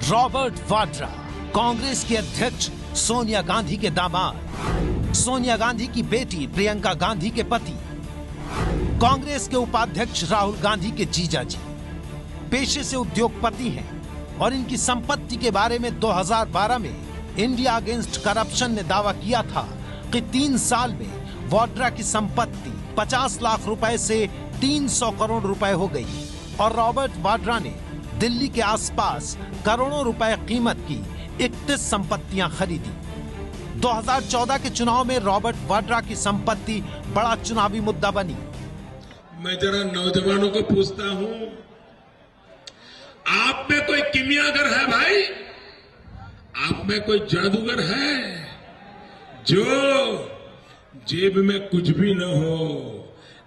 Robert Vadra Congress के अध्यक्ष सोनिया गांधी के दामाद, सोनिया गांधी की बेटी प्रियंका गांधी के पति, कांग्रेस के उपाध्यक्ष राहुल गांधी के जीजाजी पेशे से उद्योगपति हैं और इनकी संपत्ति के बारे में 2012 में इंडिया अगेंस्ट करप्शन ने दावा किया था कि 3 साल में वाड्रा की संपत्ति 50 लाख रुपए से 300 करोड़ रुपए हो गई और रॉबर्ट वाड्रा ने दिल्ली के आसपास करोड़ों रुपए कीमत की 31 संपत्तियां खरीदी। 2014 के चुनाव में रॉबर्ट वाड्रा की संपत्ति बड़ा चुनावी मुद्दा बनी। मैं जरा नौजवानों को पूछता हूं, आप में कोई किमियागर है भाई? आप में कोई जादूगर है जो जेब में कुछ भी न हो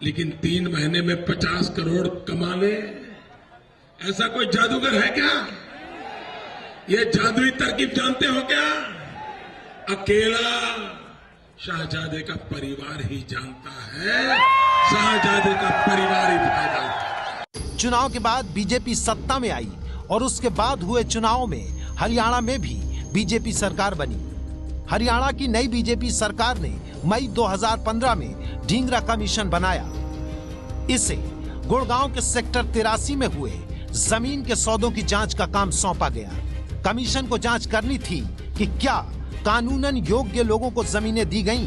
लेकिन 3 महीने में 50 करोड़ कमा ले? ऐसा कोई जादूगर है क्या? ये जादुई तरकीब जानते हो क्या? अकेला शाहजादे का परिवार ही जानता है, शाहजादे का परिवार ही फायदा उठाता है। चुनाव के बाद बीजेपी सत्ता में आई और उसके बाद हुए चुनाव में हरियाणा में भी बीजेपी सरकार बनी। हरियाणा की नई बीजेपी सरकार ने मई 2015 में ढींगरा कमीशन बनाया। इसे गुड़गांव के सेक्टर 83 में हुए जमीन के सौदों की जांच का काम सौंपा गया। कमीशन को जांच करनी थी कि क्या कानूनन योग्य लोगों को जमीनें दी गईं।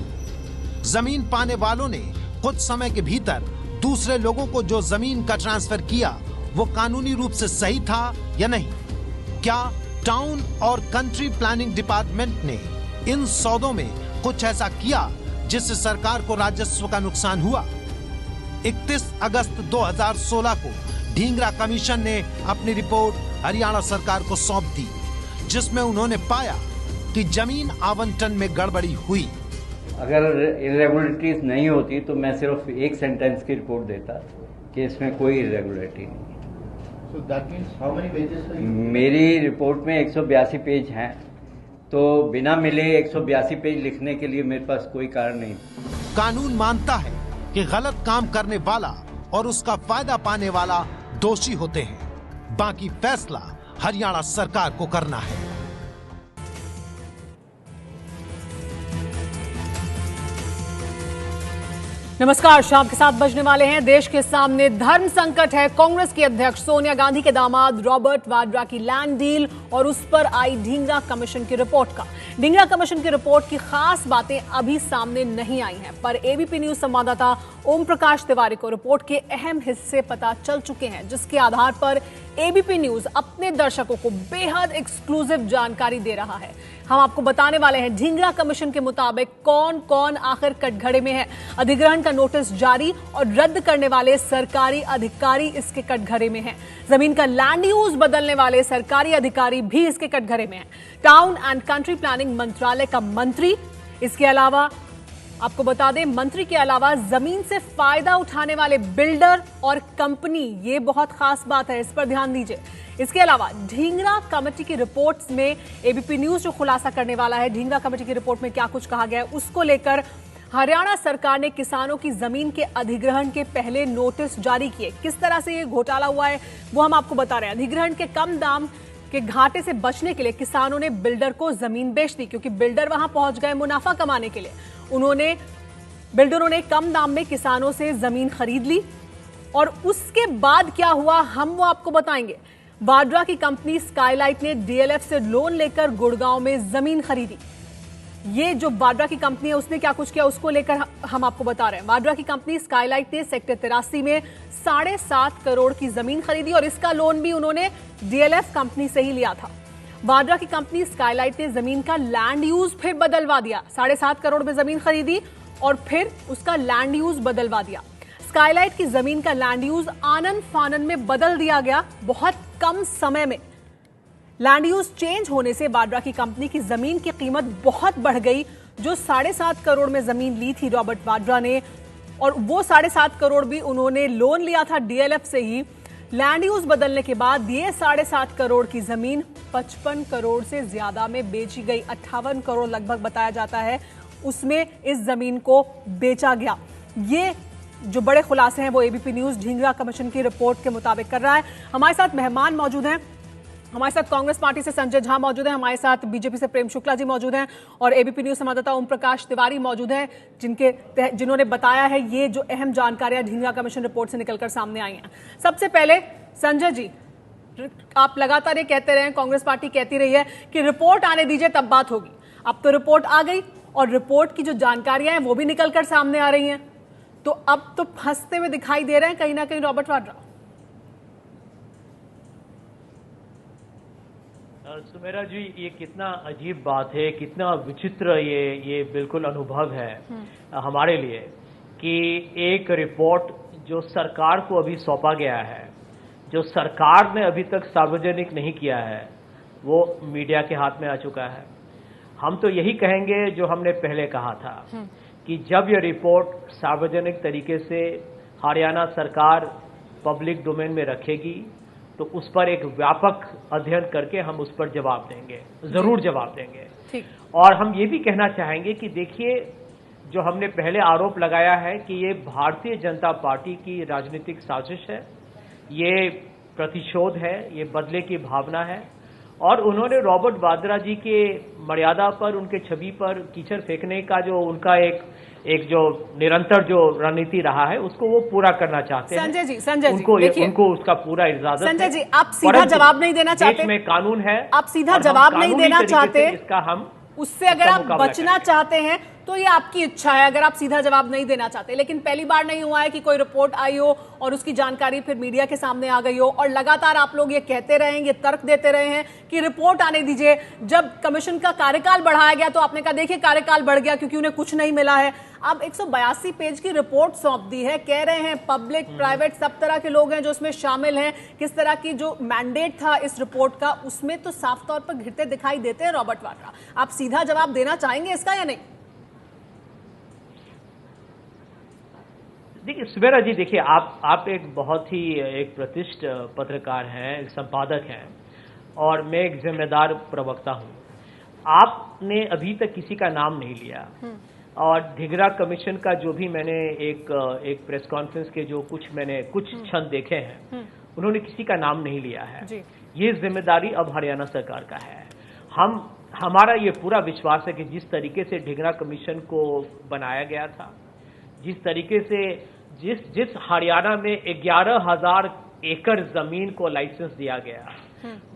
जमीन पाने वालों ने कुछ समय के भीतर दूसरे लोगों को जो जमीन का ट्रांसफर किया वो कानूनी रूप से सही था या नहीं। क्या टाउन और कंट्री प्लानिंग डिपार्टमेंट ने इन सौदों में कुछ ऐसा किया जिससे सरकार को राजस्व का नुकसान हुआ? 31 अगस्त 2016 को ढींगरा कमीशन ने अपनी रिपोर्ट हरियाणा सरकार को सौंप दी, जिसमें उन्होंने पाया कि जमीन आवंटन में गड़बड़ी हुई। अगर इरेगुलरिटीज नहीं होती तो मैं सिर्फ एक सेंटेंस की रिपोर्ट देता कि इसमें कोई इरेगुलरिटी नहीं। So that means how many pages are you? मेरी रिपोर्ट में 182 पेज हैं, तो बिना मिले 182 पेज लिखने के लिए मेरे पास कोई कारण नहीं। कानून मानता है कि गलत काम करने वाला और उसका फायदा पाने वाला दोषी होते हैं, बाकी फैसला हरियाणा सरकार को करना है। नमस्कार, शाम के 7 बजने वाले हैं। देश के सामने धर्म संकट है। कांग्रेस की अध्यक्ष सोनिया गांधी के दामाद रॉबर्ट वाड्रा की लैंड डील और उस पर आई ढींगरा कमीशन की रिपोर्ट का। ढींगरा कमीशन की रिपोर्ट की खास बातें अभी सामने नहीं आई हैं, पर एबीपी न्यूज संवाददाता ओम प्रकाश तिवारी को रिपोर्ट के अहम हिस्से पता चल चुके हैं, जिसके आधार पर एबीपी न्यूज अपने दर्शकों को बेहद एक्सक्लूसिव जानकारी दे रहा है। हम आपको बताने वाले हैं ढींगरा कमीशन के मुताबिक कौन कौन आखिर कटघरे में है। अधिग्रहण का नोटिस जारी और रद्द करने वाले सरकारी अधिकारी इसके कटघरे में हैं। जमीन का लैंड यूज बदलने वाले सरकारी अधिकारी भी इसके कटघरे में हैं। टाउन एंड कंट्री प्लानिंग मंत्रालय का मंत्री, इसके अलावा आपको बता दें मंत्री के अलावा जमीन से फायदा उठाने वाले बिल्डर और कंपनी, ये बहुत खास बात है, इस पर ध्यान दीजिए। इसके अलावा ढींगरा कमेटी की रिपोर्ट्स में एबीपी न्यूज जो खुलासा करने वाला है, ढींगरा कमेटी की रिपोर्ट में क्या कुछ कहा गया है उसको लेकर हरियाणा सरकार ने किसानों की जमीन के अधिग्रहण के पहले नोटिस जारी किए। किस तरह से ये घोटाला हुआ है वो हम आपको बता रहे हैं। अधिग्रहण के कम दाम के घाटे से बचने के लिए किसानों ने बिल्डर को जमीन बेच दी, क्योंकि बिल्डर वहां पहुंच गए मुनाफा कमाने के लिए। बिल्डरों ने कम दाम में किसानों से जमीन खरीद ली और उसके बाद क्या हुआ हम वो आपको बताएंगे। वाड्रा की कंपनी स्काईलाइट ने डीएलएफ से लोन लेकर गुड़गांव में जमीन खरीदी। ये जो वाड्रा की कंपनी है उसने क्या कुछ किया उसको लेकर हम आपको बता रहे हैं। वाड्रा की कंपनी स्काईलाइट ने सेक्टर 83 में 7.5 करोड़ की जमीन खरीदी और इसका लोन भी उन्होंने डीएलएफ कंपनी से ही लिया था। वाड्रा की कंपनी स्काईलाइट ने जमीन का लैंड यूज फिर बदलवा दिया। 7.5 करोड़ में जमीन खरीदी और फिर उसका लैंड यूज बदलवा दिया। स्काईलाइट की जमीन का लैंड यूज आनन फानन में बदल दिया गया। बहुत कम समय में लैंड यूज चेंज होने से वाड्रा की कंपनी की जमीन की कीमत बहुत बढ़ गई। जो 7.5 करोड़ में जमीन ली थी रॉबर्ट वाड्रा ने, और वो 7.5 करोड़ भी उन्होंने लोन लिया था डीएलएफ से ही। लैंड यूज बदलने के बाद ये 7.5 करोड़ की जमीन 55 करोड़ से ज्यादा में बेची गई। 58 करोड़ लगभग बताया जाता है उसमें इस जमीन को बेचा गया। ये जो बड़े खुलासे हैं वो एबीपी न्यूज ढींगरा कमीशन की रिपोर्ट के मुताबिक कर रहा है। हमारे साथ मेहमान मौजूद हैं हमारे साथ कांग्रेस पार्टी से संजय झा मौजूद हैं, हमारे साथ बीजेपी से प्रेम शुक्ला जी मौजूद हैं और एबीपी न्यूज संवाददाता ओम प्रकाश तिवारी मौजूद हैं, जिन्होंने बताया है ये जो अहम जानकारियां ढींगरा कमीशन रिपोर्ट से निकलकर सामने आई हैं। सबसे पहले संजय जी, आप लगातार ये कहते रहे हैं, कांग्रेस पार्टी कहती रही है कि रिपोर्ट आने दीजिए तब बात होगी। अब तो रिपोर्ट आ गई और रिपोर्ट की जो जानकारियां हैं वो भी निकलकर सामने आ रही हैं, तो अब तो फंसते हुए दिखाई दे रहे हैं कहीं ना कहीं रॉबर्ट वाड्रा। सुमेरा जी, ये कितना अजीब बात है, कितना विचित्र ये बिल्कुल अनुभव है हमारे लिए कि एक रिपोर्ट जो सरकार को अभी सौंपा गया है, जो सरकार ने अभी तक सार्वजनिक नहीं किया है, वो मीडिया के हाथ में आ चुका है। हम तो यही कहेंगे जो हमने पहले कहा था कि जब ये रिपोर्ट सार्वजनिक तरीके से हरियाणा सरकार पब्लिक डोमेन में रखेगी तो उस पर एक व्यापक अध्ययन करके हम उस पर जवाब देंगे, जरूर जवाब देंगे। और हम ये भी कहना चाहेंगे कि देखिए, जो हमने पहले आरोप लगाया है कि ये भारतीय जनता पार्टी की राजनीतिक साजिश है, ये प्रतिशोध है, ये बदले की भावना है, और उन्होंने रॉबर्ट वाड्रा जी के मर्यादा पर, उनके छवि पर कीचड़ फेंकने का जो उनका एक जो निरंतर जो रणनीति रहा है उसको वो पूरा करना चाहते हैं। संजय जी, उनको उसका पूरा इजाजत है। संजय जी, आप सीधा जवाब नहीं देना चाहते, देश में कानून है, आप सीधा जवाब नहीं देना चाहते, इसका हम उससे अगर आप बचना चाहते हैं तो ये आपकी इच्छा है, अगर आप सीधा जवाब नहीं देना चाहते। लेकिन पहली बार नहीं हुआ है कि कोई रिपोर्ट आई हो और उसकी जानकारी फिर मीडिया के सामने आ गई हो, और लगातार आप लोग ये कहते रहे हैं, ये तर्क देते रहे हैं कि रिपोर्ट आने दीजिए। जब कमीशन का कार्यकाल बढ़ाया गया तो आपने कहा देखिए कार्यकाल बढ़ गया क्योंकि उन्हें कुछ नहीं मिला है। अब 182 पेज की रिपोर्ट सौंप दी है, कह रहे हैं पब्लिक प्राइवेट सब तरह के लोग हैं जो इसमें शामिल हैं, किस तरह की जो मैंडेट था इस रिपोर्ट का उसमें तो साफ तौर पर घिरते दिखाई देते हैं रॉबर्ट वाड्रा। आप सीधा जवाब देना चाहेंगे इसका या नहीं? देखिए सुमेरा जी, देखिए आप एक बहुत ही एक प्रतिष्ठित पत्रकार हैं, एक संपादक हैं, और मैं एक जिम्मेदार प्रवक्ता हूं। आपने अभी तक किसी का नाम नहीं लिया, और ढींगरा कमीशन का जो भी मैंने एक प्रेस कॉन्फ्रेंस के जो कुछ क्षण देखे हैं, उन्होंने किसी का नाम नहीं लिया है। ये जिम्मेदारी अब हरियाणा सरकार का है। हमारा ये पूरा विश्वास है कि जिस तरीके से ढींगरा कमीशन को बनाया गया था, जिस तरीके से जिस हरियाणा में 11,000 एकड़ जमीन को लाइसेंस दिया गया,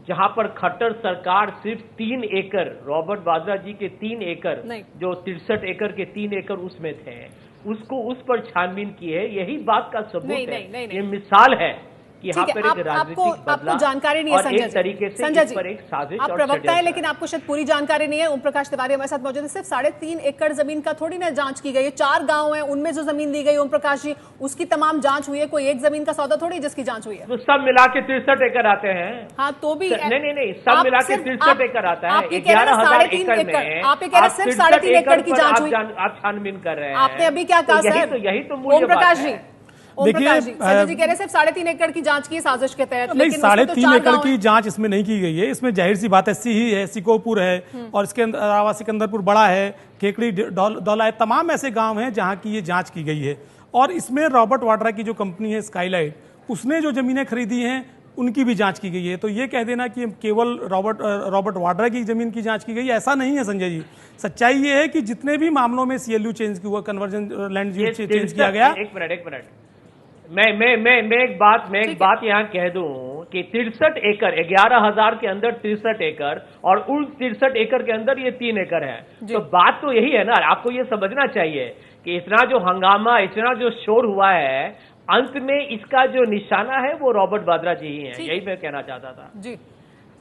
जहां पर खट्टर सरकार सिर्फ 3 एकड़, रॉबर्ट वाड्रा जी के 3 एकड़, जो 63 एकड़ के 3 एकड़ उसमें थे, उसको उस पर छानबीन की है। यही बात का सबूत है, ये मिसाल है कि यहाँ पर एक राजनीतिक बदलाव, आपको जानकारी नहीं है और एक तरीके से इस पर एक साजिश, आप प्रवक्ता है लेकिन आपको शायद पूरी जानकारी नहीं है। ओम प्रकाश तिवारी हमारे साथ मौजूद है। सिर्फ 3.5 एकड़ जमीन का थोड़ी ना जांच की गई है, 4 गांव हैं उनमें जो जमीन दी गई ओम प्रकाश जी, उसकी तमाम जांच हुई है। कोई एक जमीन का सौदा थोड़ी जिसकी जांच हुई है। तो सब मिला के 63 एकड़ आते हैं। हाँ तो भी नहीं, सब मिला के 63 एकड़ आता है। 11,000 एकड़ में आप ये कह रहे सिर्फ 3.5 एकड़ की जांच हुई, आप छानबीन कर रहे हैं। आपने अभी क्या कहा सर? यही तो मूल्य ओम प्रकाश जी, देखिए संजय जी कह रहे सिर्फ 3.5 एकड़ की जांच की साजिश के तहत, नहीं 3.5 एकड़ की जांच इसमें नहीं की गई है। इसमें जाहिर सी बात एससी ही है, सिकोपुर है, और इसके अलावा सिकंदरपुर बड़ा है, केकड़ी डौला है, तमाम ऐसे गांव हैं जहां की ये जांच की गई है। और इसमें रॉबर्ट वाड्रा की जो कंपनी है स्काईलाइट, उसने जो जमीनें खरीदी हैं उनकी भी जांच की गई है। तो ये कह देना कि केवल रॉबर्ट वाड्रा की जमीन की जांच की गई, ऐसा नहीं है संजय जी। सच्चाई ये है कि जितने भी मामलों में CLU चेंज हुआ, कन्वर्जन लैंड यूज चेंज किया गया। एक मिनट, मैं एक बात यहाँ कह दूं कि 63 एकड़, 11,000 के अंदर 63 एकड़, और उन 63 एकड़ के अंदर ये 3 एकड़ है। तो बात तो यही है ना, आपको ये समझना चाहिए कि इतना जो हंगामा, इतना जो शोर हुआ है, अंत में इसका जो निशाना है वो रॉबर्ट वाड्रा जी ही है। यही मैं कहना चाहता था जी।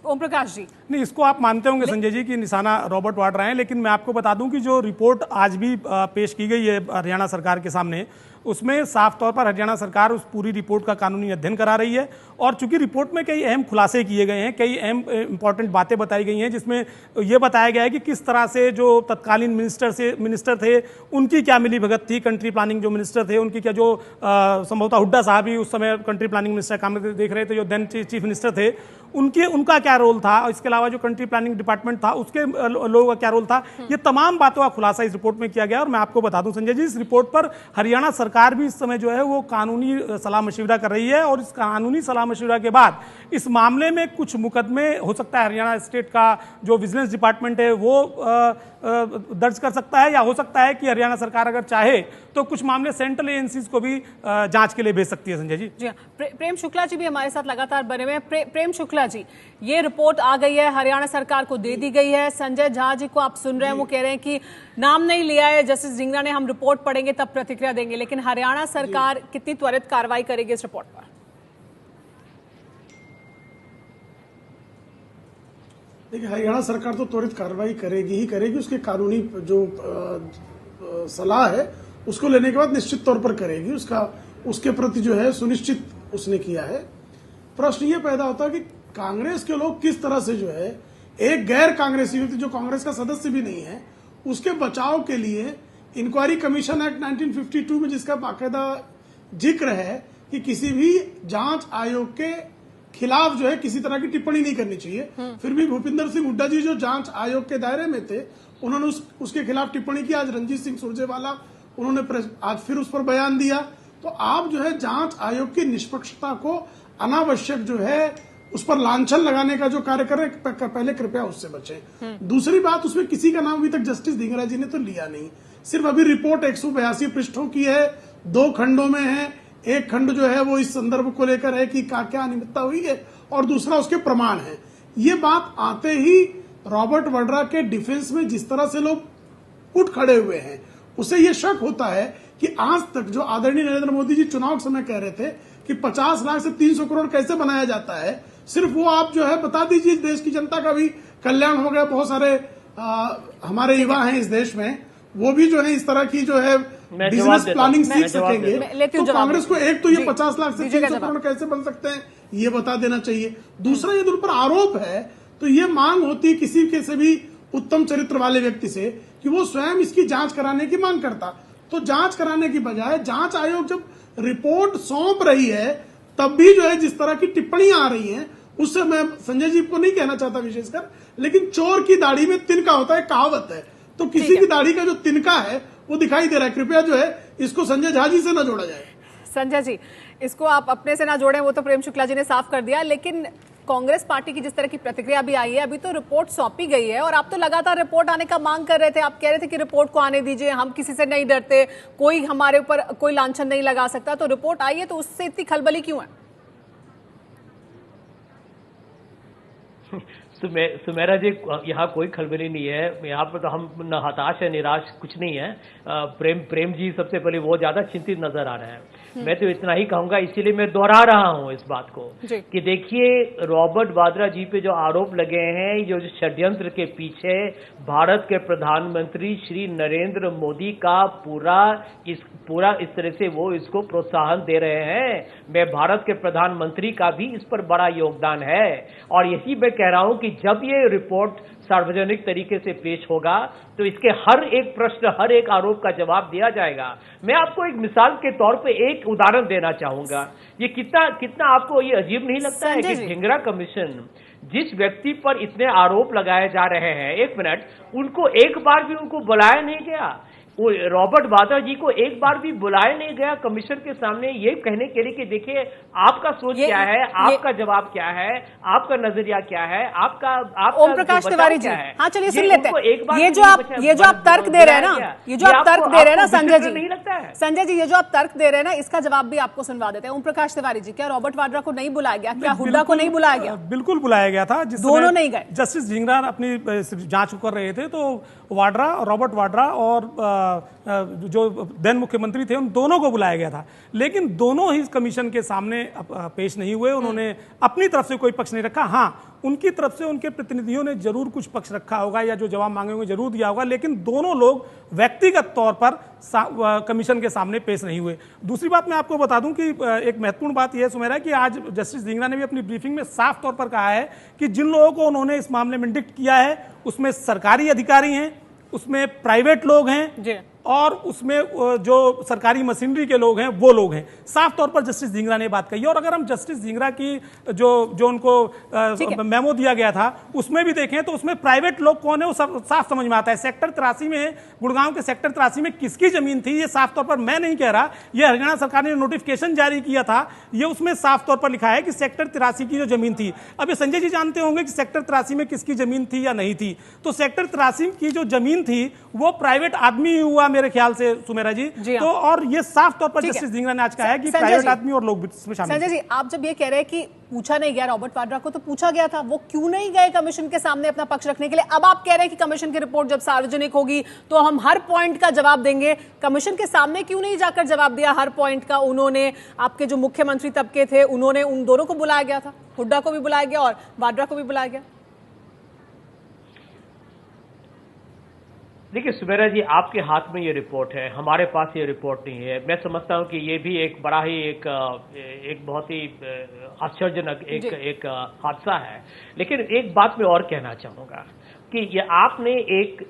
ओम प्रकाश जी, नहीं, इसको आप मानते होंगे संजय जी कि निशाना रॉबर्ट वाड्रा है, लेकिन मैं आपको बता दूं कि जो रिपोर्ट आज भी पेश की गई है हरियाणा सरकार के सामने, उसमें साफ तौर पर हरियाणा सरकार उस पूरी रिपोर्ट का कानूनी अध्ययन करा रही है। और चूंकि रिपोर्ट में कई अहम खुलासे किए गए हैं, कई अहम इंपॉर्टेंट बातें बताई गई हैं, जिसमें यह बताया गया है कि किस तरह से जो तत्कालीन मिनिस्टर थे उनकी क्या मिली भगत थी, कंट्री प्लानिंग जो मिनिस्टर थे उनकी क्या, जो संभवतः हुड्डा साहब ही उस समय कंट्री प्लानिंग मिनिस्टर काम देख रहे थे, जो देन चीफ मिनिस्टर थे, उनका क्या रोल था, और इसके अलावा जो कंट्री प्लानिंग डिपार्टमेंट था उसके लोगों का क्या रोल था। ये तमाम बातों का खुलासा इस रिपोर्ट में किया गया। और मैं आपको बता दूं संजय जी, इस रिपोर्ट पर हरियाणा सरकार सरकार भी इस समय जो है वो कानूनी सलाह मशविरा कर रही है, और इस कानूनी सलाह मशविरा के बाद इस मामले में कुछ मुकदमे हो सकता है हरियाणा स्टेट का जो विजिलेंस डिपार्टमेंट है वो दर्ज कर सकता है, या हो सकता है कि हरियाणा सरकार अगर चाहे तो कुछ मामले सेंट्रल एजेंसीज को भी जांच के लिए भेज सकती है। संजय जी। जी हाँ, प्रेम शुक्ला जी भी हमारे साथ लगातार बने हुए हैं। प्रेम शुक्ला जी, ये रिपोर्ट आ गई है, हरियाणा सरकार को दे दी गई है। संजय झा जी को आप सुन रहे हैं, वो कह रहे हैं कि नाम नहीं लिया है जस्टिस ढींगरा ने, हम रिपोर्ट पढ़ेंगे तब प्रतिक्रिया देंगे, लेकिन हरियाणा सरकार कितनी त्वरित कार्रवाई करेगी इस रिपोर्ट पर? देखिए, हरियाणा सरकार तो त्वरित कार्रवाई करेगी ही करेगी, उसके कानूनी जो सलाह है उसको लेने के बाद निश्चित तौर पर करेगी, उसके प्रति जो है सुनिश्चित उसने किया है। प्रश्न ये पैदा होता है कि कांग्रेस के लोग किस तरह से जो है एक गैर कांग्रेसी व्यक्ति जो कांग्रेस का सदस्य भी नहीं है उसके बचाव के लिए इंक्वायरी कमीशन एक्ट 1952 में जिसका बाकायदा जिक्र है कि किसी भी जांच आयोग के खिलाफ जो है किसी तरह की टिप्पणी नहीं करनी चाहिए, फिर भी भूपिंदर सिंह हुड्डा जी जो जांच आयोग के दायरे में थे उन्होंने उसके खिलाफ टिप्पणी की। आज रणजीत सिंह सुरजेवाला उन्होंने आज फिर उस पर बयान दिया। तो आप जो है जांच आयोग की निष्पक्षता को अनावश्यक जो है उस पर लांछन लगाने का जो कार्य कर रहे हैं, पहले कृपया उससे बचें। दूसरी बात, उसमें किसी का नाम अभी तक जस्टिस ढींगरा जी ने तो लिया नहीं, सिर्फ अभी रिपोर्ट 182 पृष्ठों की है, 2 खंडों में है। एक खंड जो है वो इस संदर्भ को लेकर है कि क्या अनियमितता हुई है, और दूसरा उसके प्रमाण है। ये बात आते ही रॉबर्ट वाड्रा के डिफेंस में जिस तरह से लोग उठ खड़े हुए हैं, उसे ये शक होता है कि आज तक जो आदरणीय नरेंद्र मोदी जी चुनाव के समय कह रहे थे कि 50 लाख से 300 करोड़ कैसे बनाया जाता है, सिर्फ वो आप जो है बता दीजिए, देश की जनता का भी कल्याण हो गया। बहुत सारे हमारे युवा हैं इस देश में, वो भी जो है इस तरह की जो है बिजनेस प्लानिंग सीख सकेंगे। तो कांग्रेस को एक तो ये 50 लाख से 300 करोड़ कैसे बन सकते हैं ये बता देना चाहिए। दूसरा, यदि उन पर आरोप है तो ये मांग होती है किसी के से भी उत्तम चरित्र वाले व्यक्ति से कि वो स्वयं इसकी जांच कराने की मांग करता। तो जांच कराने की बजाय जांच आयोग जब रिपोर्ट सौंप रही है तब भी जो है जिस तरह की टिप्पणियां आ रही हैं, उससे मैं संजय जी को नहीं कहना चाहता विशेषकर, लेकिन चोर की दाढ़ी में तिनका होता है, कहावत है। तो किसी की दाढ़ी का जो तिनका है वो दिखाई दे रहा है। कृपया जो है इसको संजय झा जी से न जोड़ा जाए। संजय जी, इसको आप अपने से ना जोड़ें, वो तो प्रेम शुक्ला जी ने साफ कर दिया, लेकिन कांग्रेस पार्टी की जिस तरह की प्रतिक्रिया भी आई है, अभी तो रिपोर्ट सौंपी गई है और आप तो लगातार रिपोर्ट आने का मांग कर रहे थे। आप कह रहे थे कि रिपोर्ट को आने दीजिए, हम किसी से नहीं डरते, कोई हमारे ऊपर कोई लांछन नहीं लगा सकता। तो रिपोर्ट आई है तो उससे इतनी खलबली क्यों है? सुमेरा जी, यहाँ कोई खलबली नहीं है। यहाँ पर तो हम न हताश है निराश कुछ नहीं है। प्रेम जी सबसे पहले वो ज्यादा चिंतित नजर आ रहे हैं। मैं तो इतना ही कहूंगा, इसीलिए मैं दोहरा रहा हूँ इस बात को कि देखिए, रॉबर्ट वाड्रा जी पे जो आरोप लगे हैं, जो षड्यंत्र के पीछे भारत के प्रधानमंत्री श्री नरेंद्र मोदी का पूरा इस तरह से वो इसको प्रोत्साहन दे रहे हैं। मैं भारत के प्रधानमंत्री का भी इस पर बड़ा योगदान है, और यही मैं कह रहा हूं कि जब ये रिपोर्ट सार्वजनिक तरीके से पेश होगा तो इसके हर एक प्रश्न, हर एक आरोप का जवाब दिया जाएगा। मैं आपको एक मिसाल के तौर पे एक उदाहरण देना चाहूंगा। ये कितना आपको ये अजीब नहीं लगता है कि ढींगरा कमीशन जिस व्यक्ति पर इतने आरोप लगाए जा रहे हैं, एक मिनट, उनको एक बार भी उनको बुलाया नहीं गया। रॉबर्ट वाड्रा जी को एक बार भी बुलाया नहीं गया कमीशन के सामने, ये कहने के लिए कि देखिए आपका सोच क्या है, आपका जवाब क्या है, आपका नजरिया क्या है, आपका ओम प्रकाश तिवारी जी, हाँ चलिए सुन लेते हैं। ये जो आप तर्क दे रहे हैं ना, ये जो आप तर्क दे रहे हैं ना संजय जी, नहीं लगता है संजय जी, ये जो आप तर्क दे रहे हैं ना, इसका जवाब भी आपको सुनवा देते हैं। ओम प्रकाश तिवारी जी, क्या रॉबर्ट वाड्रा को नहीं बुलाया गया? क्या हुड्डा को नहीं बुलाया गया? बिल्कुल बुलाया गया था, दोनों नहीं गए। जस्टिस ढींगरा अपनी जांच कर रहे थे तो रॉबर्ट वाड्रा और जो देन मुख्यमंत्री थे उन दोनों को बुलाया गया था, लेकिन दोनों ही कमीशन के सामने पेश नहीं हुए। उन्होंने अपनी तरफ से कोई पक्ष नहीं रखा। हाँ, उनकी तरफ से उनके प्रतिनिधियों ने जरूर कुछ पक्ष रखा होगा या जो जवाब मांगे होंगे जरूर दिया होगा, लेकिन दोनों लोग व्यक्तिगत तौर पर कमीशन के सामने पेश नहीं हुए। दूसरी बात मैं आपको बता दूं कि एक महत्वपूर्ण बात यह सुमेरा कि आज जस्टिस ढींगरा ने भी अपनी ब्रीफिंग में साफ तौर पर कहा है कि जिन लोगों को उन्होंने इस मामले में इंडिक्ट किया है उसमें सरकारी अधिकारी हैं, उसमें प्राइवेट लोग हैं, और उसमें जो सरकारी मशीनरी के लोग हैं वो लोग हैं। साफ तौर पर जस्टिस ढींगरा ने बात कही। और अगर हम जस्टिस ढींगरा की जो उनको मेमो दिया गया था उसमें भी देखें तो उसमें प्राइवेट लोग कौन है वो साफ समझ में आता है। सेक्टर 83 में, गुड़गांव के सेक्टर 83 में किसकी जमीन थी ये साफ तौर पर मैं नहीं कह रहा, ये हरियाणा सरकार ने नोटिफिकेशन जारी किया था, ये उसमें साफ तौर पर लिखा है कि सेक्टर 83 की जो जमीन थी। अब ये संजय जी जानते होंगे कि सेक्टर 83 में किसकी जमीन थी या नहीं थी। तो सेक्टर 83 की जो जमीन थी वो प्राइवेट आदमी हुआ मेरे ख्याल से, सुमेरा जी। तो और ये साफ तौर पर जस्टिस ढींगरा ने आज कहा है कि प्राइवेट आदमी और लोग इसमें शामिल। संजय जी, आप जब ये कह रहे हैं कि पूछा नहीं गया रॉबर्ट वाड्रा को, तो पूछा गया था, वो क्यों नहीं गए कमीशन के सामने अपना पक्ष रखने के लिए? अब आप कह रहे हैं कि कमीशन की रिपोर्ट जब सार्वजनिक होगी तो हम हर पॉइंट का जवाब देंगे। कमीशन के सामने क्यों नहीं जाकर जवाब दिया हर पॉइंट का? उन्होंने, आपके जो मुख्यमंत्री तबके थे उन्होंने, उन दोनों को बुलाया गया था, हुड्डा को भी बुलाया गया और वाड्रा को भी बुलाया गया। देखिए सुमेरा जी, आपके हाथ में ये रिपोर्ट है, हमारे पास ये रिपोर्ट नहीं है। मैं समझता हूं कि ये भी एक बड़ा ही एक बहुत ही आश्चर्यजनक एक हादसा है। लेकिन एक बात मैं और कहना चाहूंगा कि ये आपने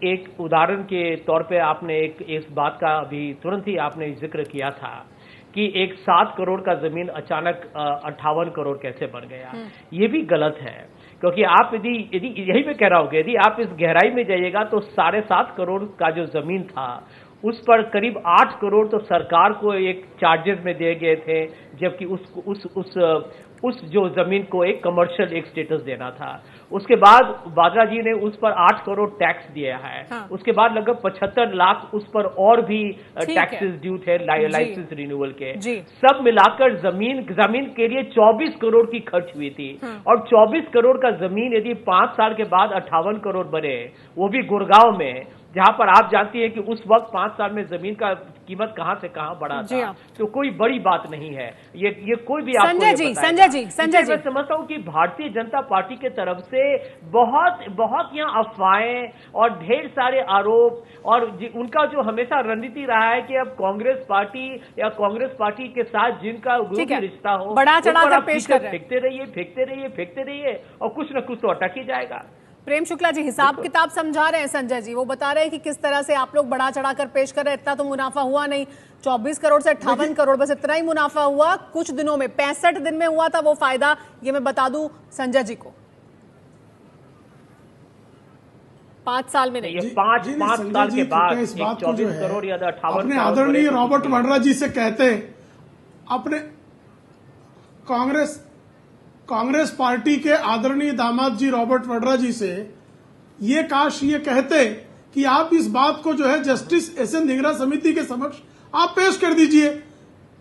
एक उदाहरण के तौर पे आपने इस बात का अभी तुरंत ही आपने जिक्र किया था कि एक 7 करोड़ का जमीन अचानक 58 करोड़ कैसे बन गया। ये भी गलत है, क्योंकि आप यदि यही मैं कह रहा हूं कि यदि आप इस गहराई में जाइएगा तो 7.5 करोड़ का जो जमीन था उस पर करीब 8 करोड़ तो सरकार को एक चार्जेस में दिए गए थे, जबकि उस जो जमीन को एक कमर्शियल एक स्टेटस देना था। उसके बाद वाड्रा जी ने उस पर 8 करोड़ टैक्स दिया है। हाँ। उसके बाद लगभग 75 लाख उस पर और भी टैक्सेस ड्यू थे लाइसेंस रिन्यूअल के। सब मिलाकर जमीन के लिए 24 करोड़ की खर्च हुई थी। हाँ। और 24 करोड़ का जमीन यदि 5 साल के बाद 58 करोड़ बने, वो भी गुड़गांव में, जहां पर आप जानती है कि उस वक्त 5 साल में जमीन का कीमत कहां से कहां बढ़ा था, तो कोई बड़ी बात नहीं है। ये कोई भी आपको संजय जी मैं समझता हूं कि भारतीय जनता पार्टी के तरफ से बहुत यहाँ अफवाहें और ढेर सारे आरोप, और उनका जो हमेशा रणनीति रहा है कि अब कांग्रेस पार्टी या कांग्रेस पार्टी के साथ जिनका भी रिश्ता हो, बड़ा चढ़ाकर पेश कर रहे हैं। फेंकते रहिए और कुछ न कुछ तो अटक ही जाएगा। प्रेम शुक्ला जी हिसाब किताब समझा रहे हैं संजय जी, वो बता रहे हैं कि किस तरह से आप लोग बढ़ा चढ़ाकर पेश कर रहे हैं। इतना तो मुनाफा हुआ नहीं, 24 करोड़ से 58 करोड़, बस इतना ही मुनाफा हुआ कुछ दिनों में। 65 दिन में हुआ था वो फायदा, ये मैं बता दूं संजय जी को, 5 साल में नहीं। 5 साल के बाद 24 करोड़ या 58 करोड़। आदरणीय रॉबर्ट वाड्रा जी से कहते हैं, अपने कांग्रेस पार्टी के आदरणीय दामाद जी रॉबर्ट वाड्रा जी से ये काश ये कहते कि आप इस बात को जो है जस्टिस एसएन ढींगरा समिति के समक्ष आप पेश कर दीजिए।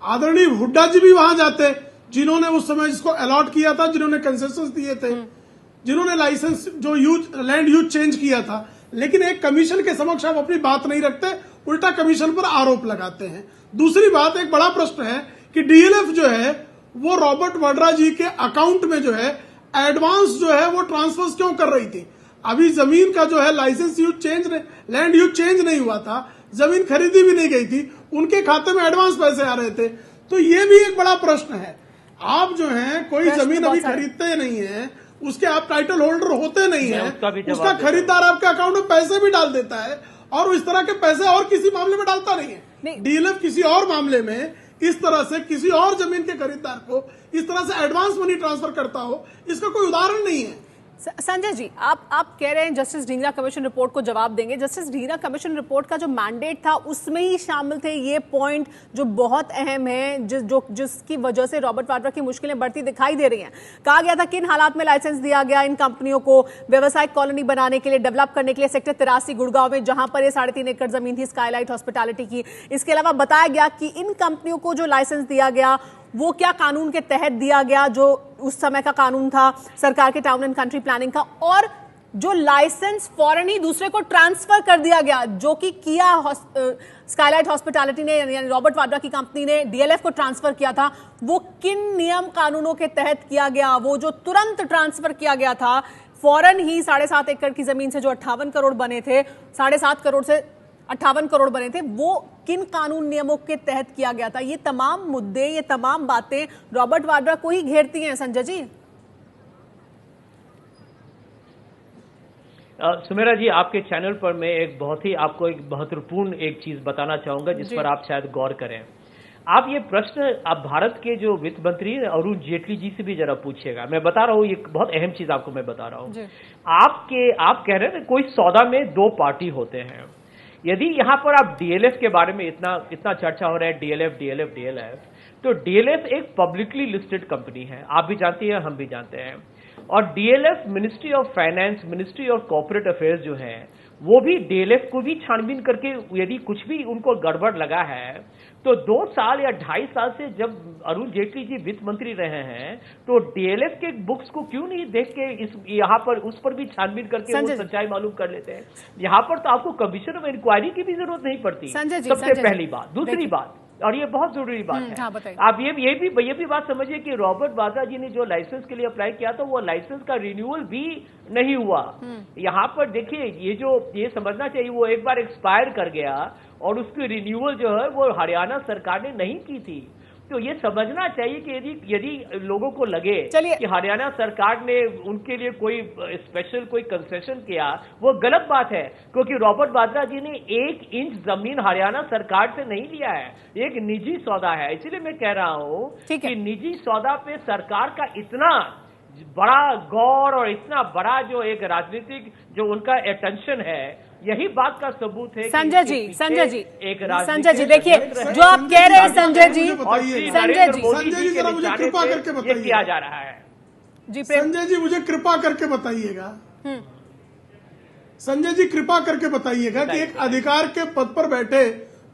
आदरणीय हुड्डा जी भी वहां जाते, जिन्होंने उस समय इसको अलॉट किया था, जिन्होंने कंसेशंस दिए थे, जिन्होंने लाइसेंस जो लैंड यूज चेंज किया था। लेकिन एक कमीशन के समक्ष आप अपनी बात नहीं रखते, उल्टा कमीशन पर आरोप लगाते हैं। दूसरी बात, एक बड़ा प्रश्न है कि डीएलएफ जो है वो रॉबर्ट वाड्रा जी के अकाउंट में जो है एडवांस जो है वो ट्रांसफर क्यों कर रही थी? अभी जमीन का जो है license use change, land use change नहीं हुआ था, जमीन खरीदी भी नहीं गई थी, उनके खाते में एडवांस पैसे आ रहे थे। तो ये भी एक बड़ा प्रश्न है। आप जो है कोई जमीन अभी खरीदते नहीं है, उसके आप टाइटल होल्डर होते नहीं है, उसका खरीदार आपके अकाउंट में पैसे भी डाल देता है, और इस तरह के पैसे और किसी मामले में डालता नहीं है। डीएलएफ किसी और मामले में इस तरह से किसी और जमीन के खरीदार को इस तरह से एडवांस मनी ट्रांसफर करता हो, इसका कोई उदाहरण नहीं है। संजय जी, आप कह रहे हैं जस्टिस ढींगरा कमीशन रिपोर्ट को जवाब देंगे। जस्टिस ढींगरा कमीशन रिपोर्ट का जो मैंडेट था उसमें ही शामिल थे ये पॉइंट जो बहुत अहम है, जिसकी वजह से रॉबर्ट वाड्रा की मुश्किलें बढ़ती दिखाई दे रही हैं। कहा गया था किन हालात में लाइसेंस दिया गया इन कंपनियों को व्यवसायिक कॉलोनी बनाने के लिए, डेवलप करने के लिए सेक्टर 83 गुड़गांव में, जहां पर ये 3.5 एकड़ जमीन थी स्काईलाइट हॉस्पिटैलिटी की। इसके अलावा बताया गया कि इन कंपनियों को जो लाइसेंस दिया गया वो क्या कानून के तहत दिया गया, जो उस समय का कानून था सरकार के टाउन एंड कंट्री प्लानिंग का, और जो लाइसेंस फौरन ही दूसरे को ट्रांसफर कर दिया गया, जो कि किया स्काईलाइट हॉस्पिटैलिटी ने, यानी रॉबर्ट वाड्रा की कंपनी ने डीएलएफ को ट्रांसफर किया था, वो किन नियम कानूनों के तहत किया गया? वो जो तुरंत ट्रांसफर किया गया था फौरन ही 7.5 एकड़ की जमीन से जो 58 करोड़ बने थे, 7.5 करोड़ से 58 करोड़ बने थे, वो किन कानून नियमों के तहत किया गया था? ये तमाम मुद्दे, ये तमाम बातें रॉबर्ट वाड्रा को ही घेरती हैं संजय जी। सुमेरा जी, आपके चैनल पर मैं आपको एक महत्वपूर्ण एक चीज बताना चाहूंगा जिस पर आप शायद गौर करें। आप ये प्रश्न आप भारत के जो वित्त मंत्री अरुण जेटली जी से भी जरा पूछिएगा। मैं बता रहा हूँ, ये बहुत अहम चीज आपको मैं बता रहा हूँ। आप कह रहे हैं कोई सौदा में दो पार्टी होते हैं। यदि यहाँ पर आप डीएलएफ के बारे में इतना चर्चा हो रहा है, डीएलएफ, तो डीएलएफ एक पब्लिकली लिस्टेड कंपनी है, आप भी जानती हैं, हम भी जानते हैं। और DLF ministry of finance, ministry of corporate affairs जो है, वो भी डीएलएफ को भी छानबीन करके यदि कुछ भी उनको गड़बड़ लगा है तो 2 साल या 2.5 साल से जब अरुण जेटली जी वित्त मंत्री रहे हैं तो डीएलएफ के बुक्स को क्यों नहीं देख के यहाँ पर उस पर भी छानबीन करके वो सच्चाई मालूम कर लेते हैं। यहाँ पर तो आपको कमीशन ऑफ इंक्वायरी की भी जरूरत नहीं पड़ती, सबसे पहली बात। दूसरी बात, और ये बहुत जरूरी बात है, आप ये भी बात समझिए कि रॉबर्ट वाड्रा जी ने जो लाइसेंस के लिए अप्लाई किया था वो लाइसेंस का रिन्यूअल भी नहीं हुआ। यहाँ पर देखिए, ये समझना चाहिए, वो एक बार एक्सपायर कर गया और उसकी रिन्यूअल जो है वो हरियाणा सरकार ने नहीं की थी। तो ये समझना चाहिए कि यदि लोगों को लगे कि हरियाणा सरकार ने उनके लिए कोई स्पेशल कोई कंसेशन किया, वो गलत बात है, क्योंकि रॉबर्ट वाड्रा जी ने 1 इंच जमीन हरियाणा सरकार से नहीं लिया है, एक निजी सौदा है। इसीलिए मैं कह रहा हूं कि निजी सौदा पे सरकार का इतना बड़ा गौर और इतना बड़ा जो एक राजनीतिक जो उनका अटेंशन है, यही बात का सबूत है। संजय जी देखिए, जो आप कह रहे हैं संजय जी जरा मुझे कृपा करके बताइए, किया जा रहा है जी। संजय जी मुझे कृपा करके बताइएगा, संजय जी कृपा करके बताइएगा कि एक अधिकार के पद पर बैठे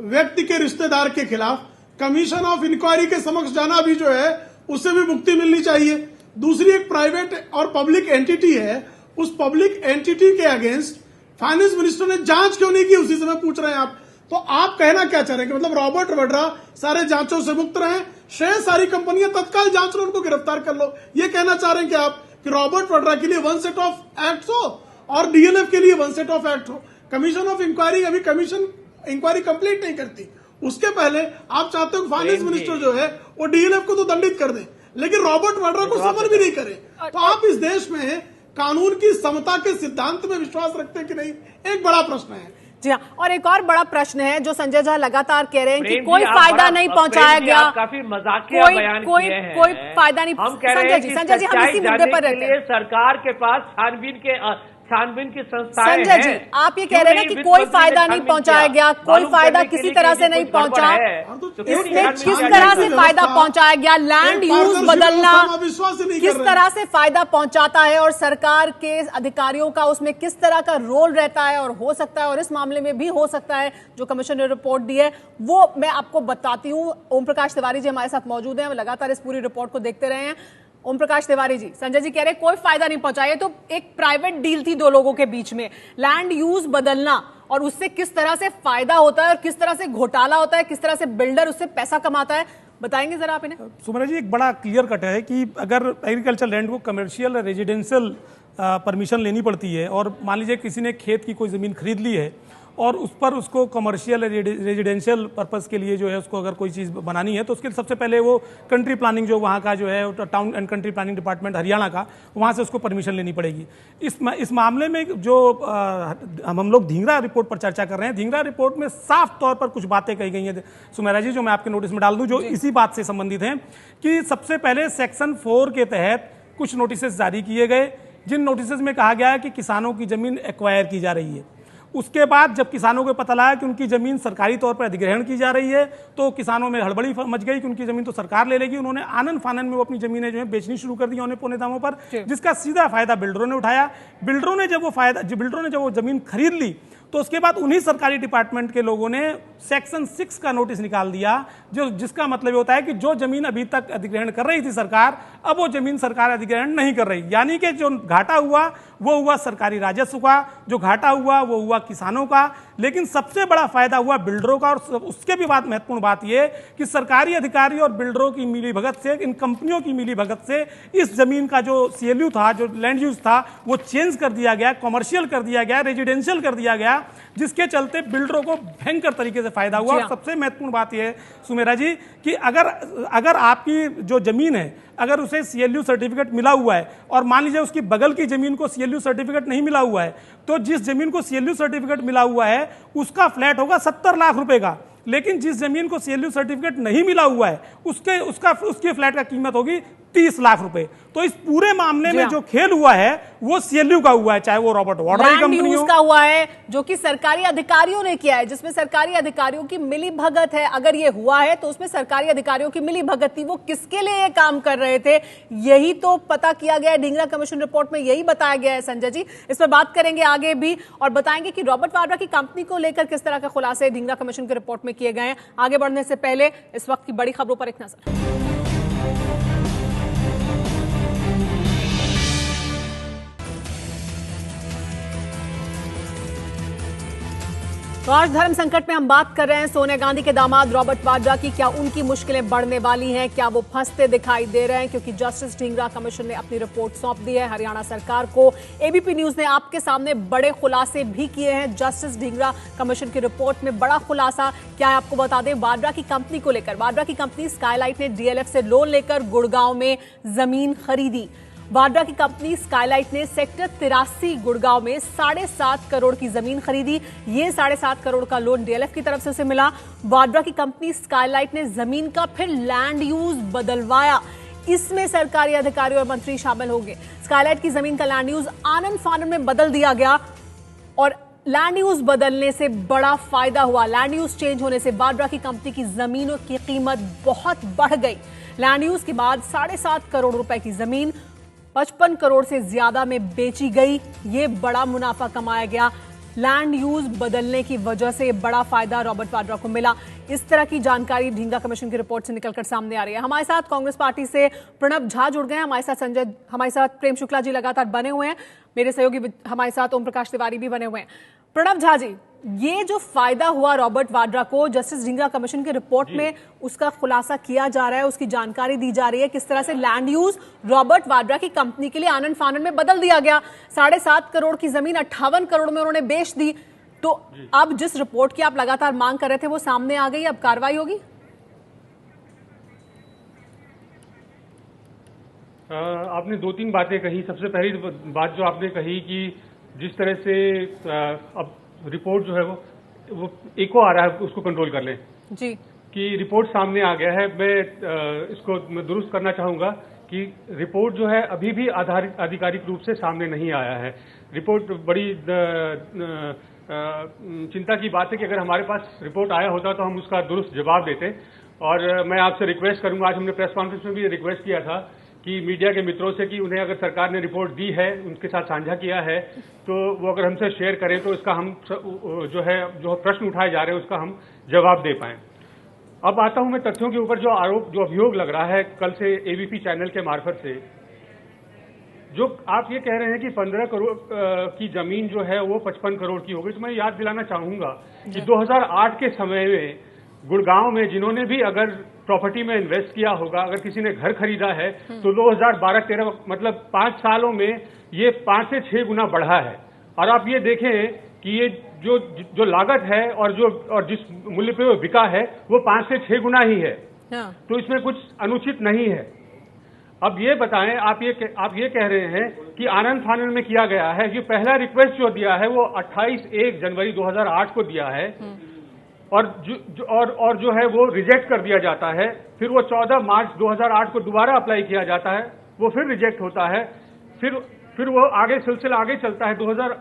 व्यक्ति के रिश्तेदार के खिलाफ कमीशन ऑफ इंक्वायरी के समक्ष जाना भी जो है उससे भी मुक्ति मिलनी चाहिए। दूसरी एक प्राइवेट और पब्लिक एंटिटी है, उस पब्लिक एंटिटी के अगेंस्ट फाइनेंस मिनिस्टर ने जांच क्यों नहीं की, उसी समय पूछ रहे हैं आप। तो आप कहना क्या चाह रहे हैं कि मतलब रॉबर्ट वाड्रा सारे जांचों से मुक्त रहे, शेष सारी कंपनियां तत्काल जांच लो, उनको गिरफ्तार कर लो, ये कहना चाह रहे हैं कि आप कि रॉबर्ट वाड्रा के लिए 1 सेट ऑफ एक्ट हो और डीएलएफ के लिए 1 सेट ऑफ एक्ट हो। कमीशन ऑफ इंक्वायरी अभी कमीशन इंक्वायरी कंप्लीट नहीं करती, उसके पहले आप चाहते हो फाइनेंस मिनिस्टर जो है वो डीएलएफ को तो दंडित कर दे, लेकिन रॉबर्ट वाड्रा को समन भी नहीं करे। तो आप इस देश में कानून की समता के सिद्धांत में विश्वास रखते हैं कि नहीं, एक बड़ा प्रश्न है। जी हाँ, और एक और बड़ा प्रश्न है जो संजय झा लगातार कह रहे हैं कि कोई फायदा नहीं पहुंचाया गया, काफी मजाकिया बयान किए हैं, कोई फायदा नहीं। हम कह रहे हैं कि संजय जी हम इसी मुद्दे पर रहते हैं। सरकार के पास छानबीन की संस्थाएं हैं। संजय जी आप ये कह रहे हैं कि कोई फायदा नहीं पहुंचाया गया, कोई फायदा किसी तरह से नहीं पहुंचा, इसमें किस तरह से फायदा पहुंचाया गया, लैंड यूज बदलना किस तरह से फायदा पहुंचाता है और सरकार के अधिकारियों का उसमें किस तरह का रोल रहता है, और हो सकता है और इस मामले में भी हो सकता है जो कमीशन ने रिपोर्ट दी है वो मैं आपको बताती हूँ। ओम प्रकाश तिवारी जी हमारे साथ मौजूद हैं, लगातार इस पूरी रिपोर्ट को देखते रहे हैं। ओम प्रकाश तिवारी जी, संजय जी कह रहे कोई फायदा नहीं पहुंचाया, तो एक प्राइवेट डील थी 2 लोगों के बीच में, लैंड यूज बदलना, और उससे किस तरह से फायदा होता है और किस तरह से घोटाला होता है, किस तरह से बिल्डर उससे पैसा कमाता है, बताएंगे जरा आप इन्हें। सुमरा जी, एक बड़ा क्लियर कट है कि अगर एग्रीकल्चर लैंड को कमर्शियल रेजिडेंशियल परमिशन लेनी पड़ती है, और मान लीजिए किसी ने खेत की कोई जमीन खरीद ली है और उस पर उसको कमर्शियल रेजिडेंशियल पर्पस के लिए जो है उसको अगर कोई चीज़ बनानी है तो उसके सबसे पहले वो कंट्री प्लानिंग जो वहाँ का जो है town and country planning department Haryana का, वहाँ से उसको परमिशन लेनी पड़ेगी। इस मामले में जो हम लोग ढींगरा रिपोर्ट पर चर्चा कर रहे हैं, ढींगरा रिपोर्ट में साफ तौर पर कुछ बातें कही गई हैं सुमेरा जी, जो मैं आपके नोटिस में डाल दूं, जो इसी बात से संबंधित हैं कि सबसे पहले सेक्शन 4 के तहत कुछ नोटिस जारी किए गए, जिन नोटिस में कहा गया है कि किसानों की जमीन एक्वायर की जा रही है। उसके बाद जब किसानों को पता लगा कि उनकी जमीन सरकारी तौर पर अधिग्रहण की जा रही है तो किसानों में हड़बड़ी मच गई कि उनकी जमीन तो सरकार ले लेगी। उन्होंने आनन फानन में वो अपनी जमीनें जो है बेचनी शुरू कर दी औने पौने दामों पर, जिसका सीधा फायदा बिल्डरों ने उठाया। बिल्डरों ने जब वो जमीन खरीद ली तो उसके बाद उन्हीं सरकारी डिपार्टमेंट के लोगों ने सेक्शन 6 का नोटिस निकाल दिया, जिसका मतलब होता है कि जो जमीन अभी तक अधिग्रहण कर रही थी सरकार, अब वो जमीन सरकार अधिग्रहण नहीं कर रही। यानी कि जो घाटा हुआ वो हुआ सरकारी राजस्व का, जो घाटा हुआ वो हुआ किसानों का, लेकिन सबसे बड़ा फायदा हुआ बिल्डरों का। और उसके भी बाद महत्वपूर्ण बात यह कि सरकारी अधिकारी और बिल्डरों की मिलीभगत से, इन कंपनियों की मिलीभगत से इस जमीन का जो CLU था, जो लैंड यूज था, वो चेंज कर दिया गया, कमर्शियल कर दिया गया, रेजिडेंशियल कर दिया गया, जिसके चलते बिल्डरों को भयंकर तरीके से फायदा हुआ। और सबसे महत्वपूर्ण बात यह है सुमेरा जी कि अगर आपकी जो जमीन है अगर उसे CLU सर्टिफिकेट मिला हुआ है और मान लीजिए उसकी बगल की जमीन को CLU सर्टिफिकेट नहीं मिला हुआ है, तो जिस जमीन को CLU सर्टिफिकेट मिला हुआ है उसका फ्लैट होगा 70 लाख रुपए का, लेकिन जिस जमीन को CLU सर्टिफिकेट नहीं मिला हुआ है उसके फ्लैट का कीमत होगी 30 लाख रुपए। तो इस पूरे मामले में जो खेल हुआ है वो CLU का हुआ है, चाहे वो रॉबर्ट वाड्रा की कंपनी हो, का हुआ है जो कि सरकारी अधिकारियों ने किया है, जिसमें सरकारी अधिकारियों की मिली भगत है। अगर ये हुआ है तो उसमें सरकारी अधिकारियों की मिली भगत थी। वो किसके लिए ये काम कर रहे थे, यही तो पता किया गया है ढींगरा कमीशन रिपोर्ट में, यही बताया गया है। संजय जी, इस पर बात करेंगे आगे भी और बताएंगे कि रॉबर्ट वाड्रा की कंपनी को लेकर किस तरह के खुलासे ढींगरा कमीशन की रिपोर्ट में किए गए हैं। आगे बढ़ने से पहले इस वक्त की बड़ी खबरों पर एक नजर। तो आज धर्म संकट में हम बात कर रहे हैं सोनिया गांधी के दामाद रॉबर्ट वाड्रा की। क्या उनकी मुश्किलें बढ़ने वाली हैं, क्या वो फंसते दिखाई दे रहे हैं, क्योंकि जस्टिस ढींगरा कमीशन ने अपनी रिपोर्ट सौंप दी है हरियाणा सरकार को। एबीपी न्यूज ने आपके सामने बड़े खुलासे भी किए हैं जस्टिस ढींगरा कमीशन की रिपोर्ट में। बड़ा खुलासा क्या है आपको बता दें, वाड्रा की कंपनी को लेकर। वाड्रा की कंपनी स्काईलाइट ने डीएलएफ से लोन लेकर गुड़गांव में जमीन खरीदी। वाड्रा की कंपनी स्काईलाइट ने सेक्टर 83 गुड़गांव में 7.5 करोड़ की जमीन खरीदी। ये 7.5 करोड़ का लोन डीएलएफ की तरफ से उसे मिला। वाड्रा की कंपनी स्काईलाइट ने जमीन का फिर लैंड यूज बदलवाया। इसमें सरकारी अधिकारी और मंत्री शामिल होंगे। स्काईलाइट की जमीन का लैंड यूज आनन फानन में बदल दिया गया और लैंड यूज बदलने से बड़ा फायदा हुआ। लैंड यूज चेंज होने से वाड्रा की कंपनी की जमीनों की कीमत बहुत बढ़ गई। लैंड यूज के बाद 7.5 करोड़ रुपए की जमीन 55 करोड़ से ज्यादा में बेची गई। ये बड़ा मुनाफा कमाया गया। लैंड यूज बदलने की वजह से बड़ा फायदा रॉबर्ट वाड्रा को मिला। इस तरह की जानकारी ढींगरा कमीशन की रिपोर्ट से निकलकर सामने आ रही है। हमारे साथ कांग्रेस पार्टी से प्रणब झा जुड़ गए हैं, हमारे साथ प्रेम शुक्ला जी लगातार बने हुए हैं, मेरे सहयोगी हमारे साथ ओम प्रकाश तिवारी भी बने हुए हैं। प्रणब झा जी, ये जो फायदा हुआ रॉबर्ट वाड्रा को जस्टिस ढींगरा कमीशन की रिपोर्ट में उसका खुलासा किया जा रहा है, उसकी जानकारी दी जा रही है, किस तरह से लैंड यूज रॉबर्ट वाड्रा की कंपनी के लिए आनन फानन में बदल दिया गया। 7.5 करोड़ की जमीन 58 करोड़ में उन्होंने बेच दी। तो अब जिस रिपोर्ट की आप लगातार मांग कर रहे थे वो सामने आ गई, अब कार्रवाई होगी? आपने 2-3 बातें कही। सबसे पहली बात जो आपने कही कि जिस तरह से अब रिपोर्ट जो है वो एको आ रहा है, उसको कंट्रोल कर लें जी, कि रिपोर्ट सामने आ गया है। मैं दुरुस्त करना चाहूंगा कि रिपोर्ट जो है अभी भी आधिकारिक रूप से सामने नहीं आया है। रिपोर्ट बड़ी चिंता की बात है कि अगर हमारे पास रिपोर्ट आया होता तो हम उसका दुरुस्त जवाब देते। और मैं आपसे रिक्वेस्ट करूंगा, आज हमने प्रेस कॉन्फ्रेंस में भी रिक्वेस्ट किया था कि मीडिया के मित्रों से कि उन्हें अगर सरकार ने रिपोर्ट दी है, उनके साथ साझा किया है, तो वो अगर हमसे शेयर करें तो इसका हम जो प्रश्न उठाए जा रहे हैं उसका हम जवाब दे पाएं। अब आता हूं मैं तथ्यों के ऊपर। जो अभियोग लग रहा है कल से एबीपी चैनल के मार्फत से, जो आप ये कह रहे हैं कि 15 करोड़ की जमीन जो है वो 55 करोड़ की हो गई, तो मैं याद दिलाना चाहूंगा कि 2008 के समय में गुड़गांव में जिन्होंने भी अगर प्रॉपर्टी में इन्वेस्ट किया होगा, अगर किसी ने घर खरीदा है, तो 2012-13 मतलब 5 सालों में ये 5 से 6 गुना बढ़ा है। और आप ये देखें कि ये जो लागत है और जिस मूल्य पे वो बिका है वो 5 से 6 गुना ही है। तो इसमें कुछ अनुचित नहीं है। अब ये बताएं, आप ये कह रहे हैं कि आनंद फानन में किया गया है। ये पहला रिक्वेस्ट जो दिया है वो 28 जनवरी 2008 को दिया है और जो है वो रिजेक्ट कर दिया जाता है। फिर वो 14 मार्च 2008 को दोबारा अप्लाई किया जाता है, वो फिर रिजेक्ट होता है। फिर वो आगे सिलसिला आगे चलता है 2000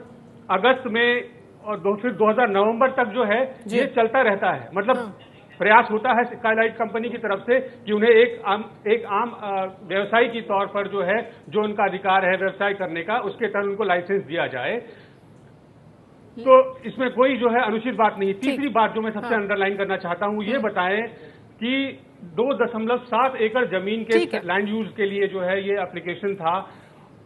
अगस्त में और फिर 2000 नवंबर तक जो है ये चलता रहता है। मतलब प्रयास होता है स्काईलाइट कंपनी की तरफ से कि उन्हें एक आम व्यवसायी के तौर पर जो है जो उनका अधिकार है व्यवसाय करने का, उसके तहत उनको लाइसेंस दिया जाए। तो इसमें कोई जो है अनुचित बात नहीं। तीसरी बात जो मैं सबसे अंडरलाइन करना चाहता हूं, ये बताएं कि 2.7 एकड़ जमीन के लैंड यूज के लिए जो है ये एप्लीकेशन था।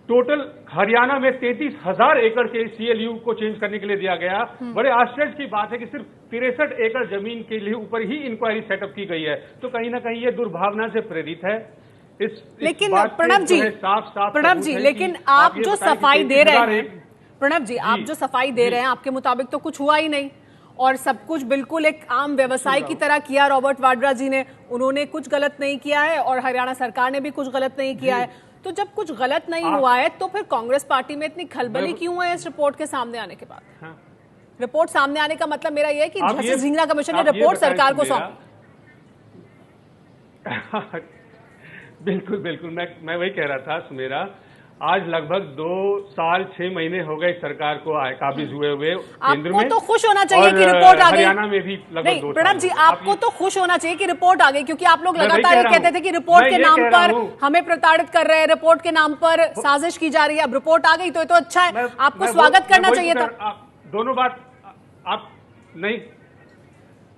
टोटल हरियाणा में 33,000 एकड़ के CLU को चेंज करने के लिए दिया गया। बड़े आश्चर्य की बात है कि सिर्फ 63 एकड़ जमीन के लिए ऊपर ही इंक्वायरी सेटअप की गई है। तो कहीं ना कहीं ये दुर्भावना से प्रेरित है। लेकिन प्रणब जी, लेकिन आप जो सफाई दे रहे हैं, प्रणब जी, आप जो सफाई दे रहे हैं, आपके मुताबिक तो कुछ हुआ ही नहीं। और सब कुछ बिल्कुल एक आम व्यवसाय की तरह किया रॉबर्ट वाड्रा जी ने, उन्होंने कुछ गलत नहीं किया है और हरियाणा सरकार ने भी कुछ गलत नहीं किया है। तो जब कुछ गलत नहीं हुआ है तो फिर कांग्रेस पार्टी में इतनी खलबली क्यों है इस रिपोर्ट के सामने आने के बाद? हाँ। रिपोर्ट सामने आने का मतलब मेरा यह है कि जस्टिस ढींगरा कमीशन ने रिपोर्ट सरकार को सौंपी। बिल्कुल बिल्कुल, मैं वही कह रहा था सुमेरा, आज लगभग 2 साल 6 महीने हो गए सरकार को काबिज हुए केंद्र में। आपको तो खुश होना चाहिए कि रिपोर्ट आ गई। हरियाणा में भी लगभग 2 प्रणब जी, आपको तो खुश होना चाहिए कि रिपोर्ट आ गई, क्योंकि आप लोग लगातार ये कहते थे कि रिपोर्ट के नाम पर हमें प्रताड़ित कर रहे हैं, रिपोर्ट के नाम पर साजिश की जा रही है। अब रिपोर्ट आ गई तो ये तो अच्छा है, आपको स्वागत करना चाहिए था। दोनों बात आप नहीं,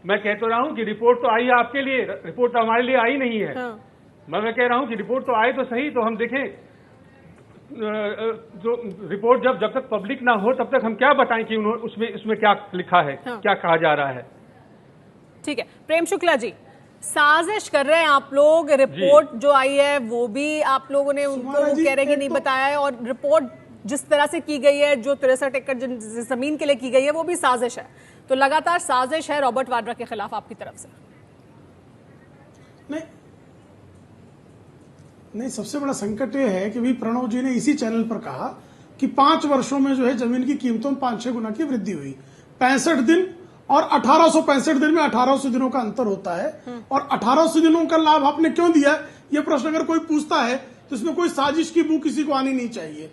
मैं कह तो रहा हूं कि रिपोर्ट तो आई है आपके लिए, रिपोर्ट तो हमारे लिए आई नहीं है। मैं कह रहा हूं कि रिपोर्ट तो आए तो सही, तो हम देखें। जो रिपोर्ट जब तक पब्लिक ना हो तब तक हम क्या बताएं कि उसमें क्या लिखा है, क्या कहा जा रहा है। ठीक है, प्रेम शुक्ला जी, साजिश कर रहे हैं आप लोग, रिपोर्ट जो आई है वो भी आप लोगों ने उनको कह रहे कि नहीं बताया है, और रिपोर्ट जिस तरह से की गई है, जो 63 एकड़ जमीन के लिए की गई है, वो भी साजिश है। तो लगातार साजिश है रॉबर्ट वाड्रा के खिलाफ आपकी तरफ से। नहीं, सबसे बड़ा संकट ये है कि भी प्रणव जी ने इसी चैनल पर कहा कि 5 वर्षों में जो है जमीन की कीमतों में 5-6 गुना की वृद्धि हुई। 65 दिन और 1865 दिन में 1800 दिनों का अंतर होता है, और 1800 दिनों का लाभ आपने क्यों दिया, ये प्रश्न अगर कोई पूछता है तो इसमें कोई साजिश की बू किसी को आनी नहीं चाहिए।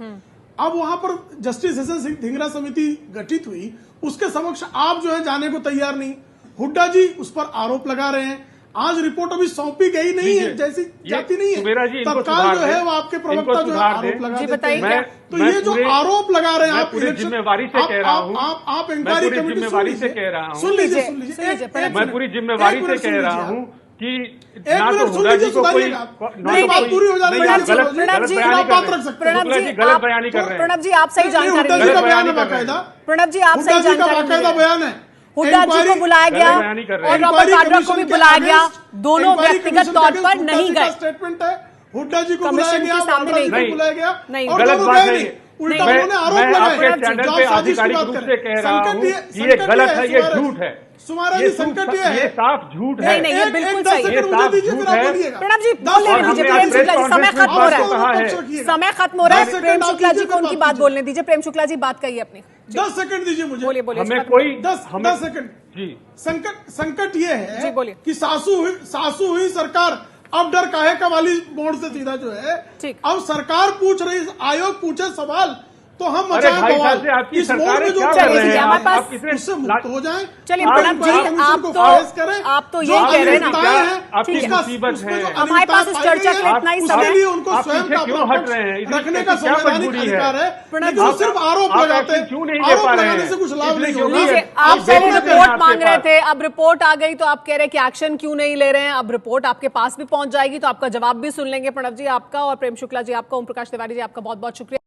अब वहां पर जस्टिस एस.एन. ढींगरा समिति गठित हुई, उसके समक्ष आप जो है जाने को तैयार नहीं। हुड्डा जी उस पर आरोप लगा रहे हैं। आज रिपोर्ट अभी सौंपी गई नहीं है, जैसी जाती नहीं है, तत्काल जो है वो आपके प्रवक्ता जो है आरोप लगा देते हैं। तो ये जो आरोप लगा रहे हैं आप, पूरी जिम्मेवारी से कह रहा हूँ, आप इंक्वायरी कमेटी जिम्मेवारी से कह रहा हूँ, सुन लीजिए, मैं पूरी जिम्मेवारी से कह रहा हूँ कि ना तो हुड्डा जी को कोई बात पूरी हो जाने गलत बयानी कर रहे हैं। प्रणब जी आप सही जानकारी, प्रणब जी आप सही जानकारी बयान है। हुड्डा जी को बुलाया गया और रॉबर्ट वाड्रा को भी बुलाया गया, दोनों व्यक्तिगत तौर पर नहीं गए। स्टेटमेंट है, हुड्डा जी को कमीशन के सामने नहीं बुलाया गया, नहीं, गलत बात नहीं। उल्टा उन्होंने आरोप लगाया। चैनल पे आधिकारिक रूप से कह रहा हूँ कि ये गलत है, ये झूठ है। सुमारा जी, संकट ये साफ झूठ है। नहीं, ये बिल्कुल सही है, साफ झूठ है। प्रणब जी बोलने दीजिए, प्रेम शुक्ला जी समय खत्म हो रहा है, समय खत्म हो रहा है। प्रेम शुक्ला जी को उनकी बात बोलने दीजिए। प्रेम शुक्ला जी बात कहिए अपनी, 10 सेकंड दीजिए मुझे। बोलिए बोलिए, हमें कोई 10 सेकंड जी। संकट ये है जी, बोलिए। कि सासू हुई सरकार, अब डर काहे का वाली मोड़ से सीधा जो है, अब सरकार पूछ रही, आयोग पूछे सवाल तो हम मचाएं बवाल। इस मोड़ में जो चल रही है हमारे पास, उससे मुक्त हो जाएं। चलिए प्रणब जी, आप तो यही कह रहे हैं ना, हमारे पास इस चर्चा के लिए इतना ही समय, उनको स्वयं का रखने का संवैधानिक अधिकार है, लेकिन वो सिर्फ आरोप लगाते हैं। आरोप लगाने से कुछ लाभ नहीं होगा। आप पहले रिपोर्ट मांग रहे थे, अब रिपोर्ट आ गई तो आप कह रहे हैं कि एक्शन क्यों नहीं ले रहे हैं। अब रिपोर्ट आपके पास भी पहुंच जाएगी तो आपका जवाब भी सुन लेंगे। प्रणब जी आपका, और प्रेम शुक्ला जी आपका, ओम प्रकाश तिवारी जी आपका बहुत बहुत शुक्रिया।